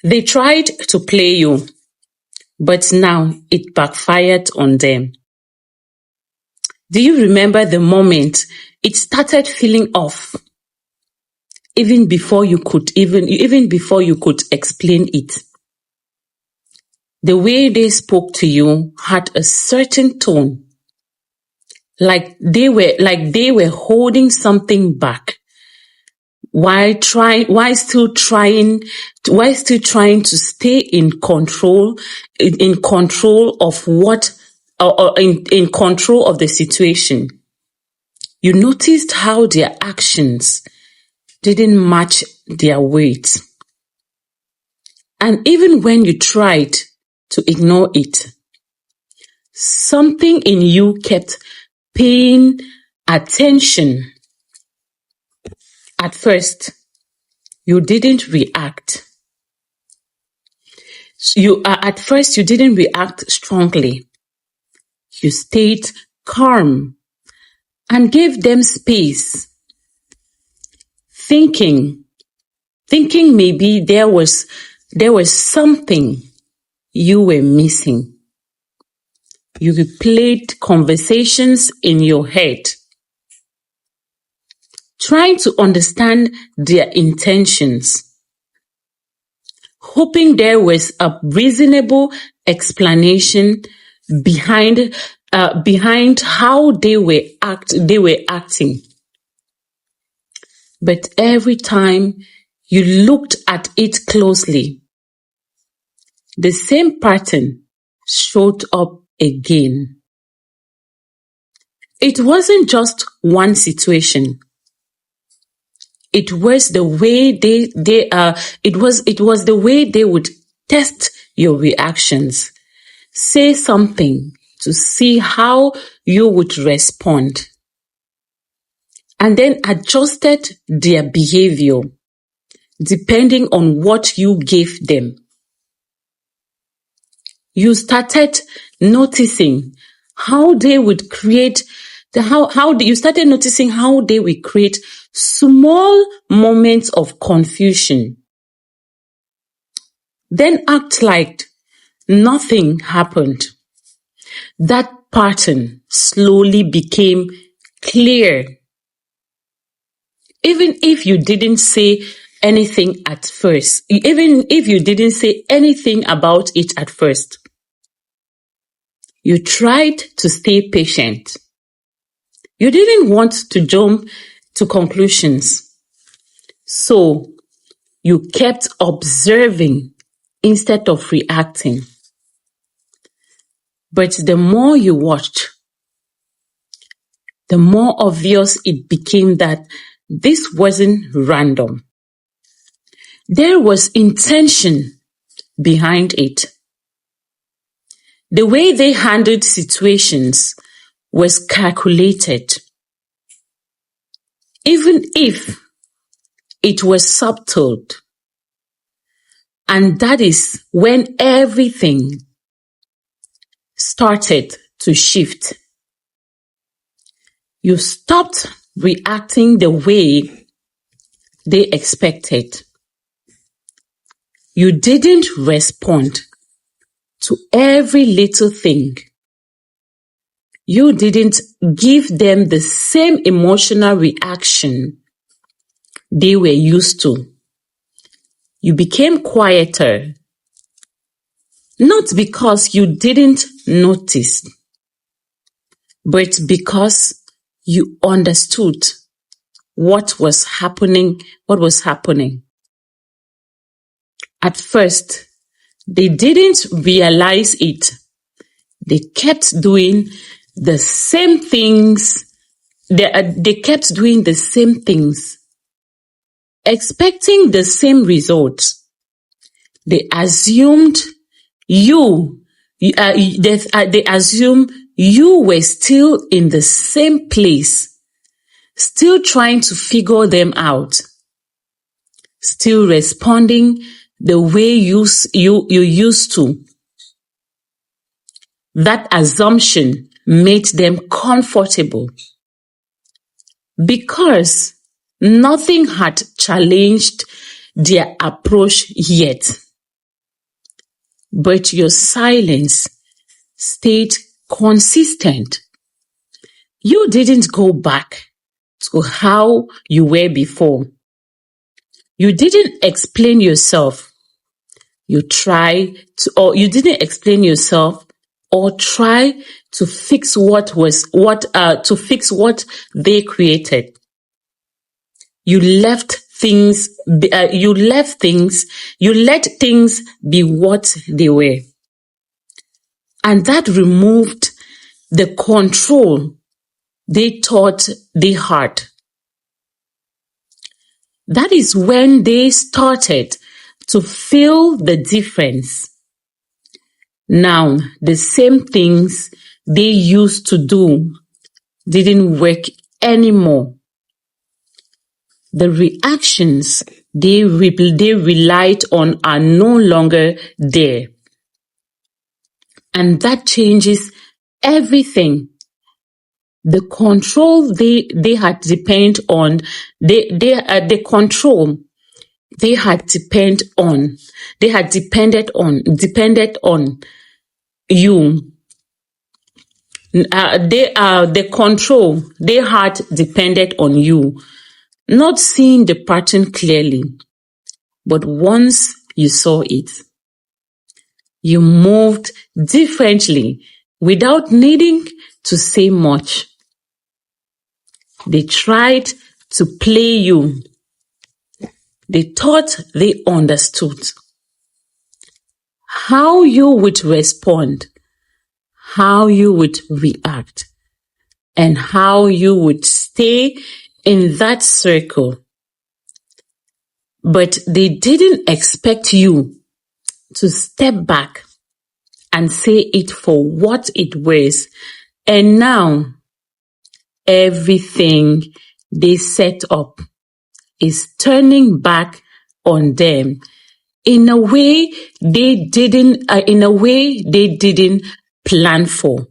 They tried to play you, but now it backfired on them. Do you remember the moment it started feeling off, even before you could explain it? The way they spoke to you had a certain tone, like they were holding something back, while still trying to stay in control of in control of the situation. You noticed how their actions didn't match their words. And even when you tried to ignore it, something in you kept paying attention. At first, you didn't react. At first, you didn't react strongly. You stayed calm and gave them space, thinking maybe there was something you were missing. You replayed conversations in your head, trying to understand their intentions, hoping there was a reasonable explanation behind how they were acting. But every time you looked at it closely, the same pattern showed up again. It wasn't just one situation. It was the way the way they would test your reactions, say something to see how you would respond, and then adjusted their behavior depending on what you gave them. You started noticing how they would create small moments of confusion, then act like nothing happened. That pattern slowly became clear. Even if you didn't say anything at first, even if you didn't say anything about it at first, you tried to stay patient. You didn't want to jump to conclusions. So you kept observing instead of reacting. But the more you watched, the more obvious it became that this wasn't random. There was intention behind it. The way they handled situations was calculated, even if it was subtle. And that is when everything started to shift. You stopped reacting the way they expected. You didn't respond to every little thing. You didn't give them the same emotional reaction they were used to. You became quieter, not because you didn't notice, but because you understood what was happening. At first, they didn't realize it. They kept doing the same things. They kept doing the same things, expecting the same results. They assumed they assume you were still in the same place, still trying to figure them out, still responding the way you used to. That assumption made them comfortable because nothing had challenged their approach yet. but your silence stayed consistent. You didn't go back to how you were before. You didn't explain yourself. You didn't explain yourself or try to fix what they created. You let things be what they were. And that removed the control they thought they had. That is when they started to feel the difference. Now, the same things they used to do didn't work anymore. The reactions they relied on are no longer there. And that changes everything. The control they had depended on, the control they had depended on you. The control they had depended on you, not seeing the pattern clearly. But once you saw it, you moved differently without needing to say much. They tried to play you. They thought they understood how you would respond, how you would react, and how you would stay in that circle. But they didn't expect you to step back and say it for what it was. And now, everything they set up is turning back on them in a way they didn't plan for.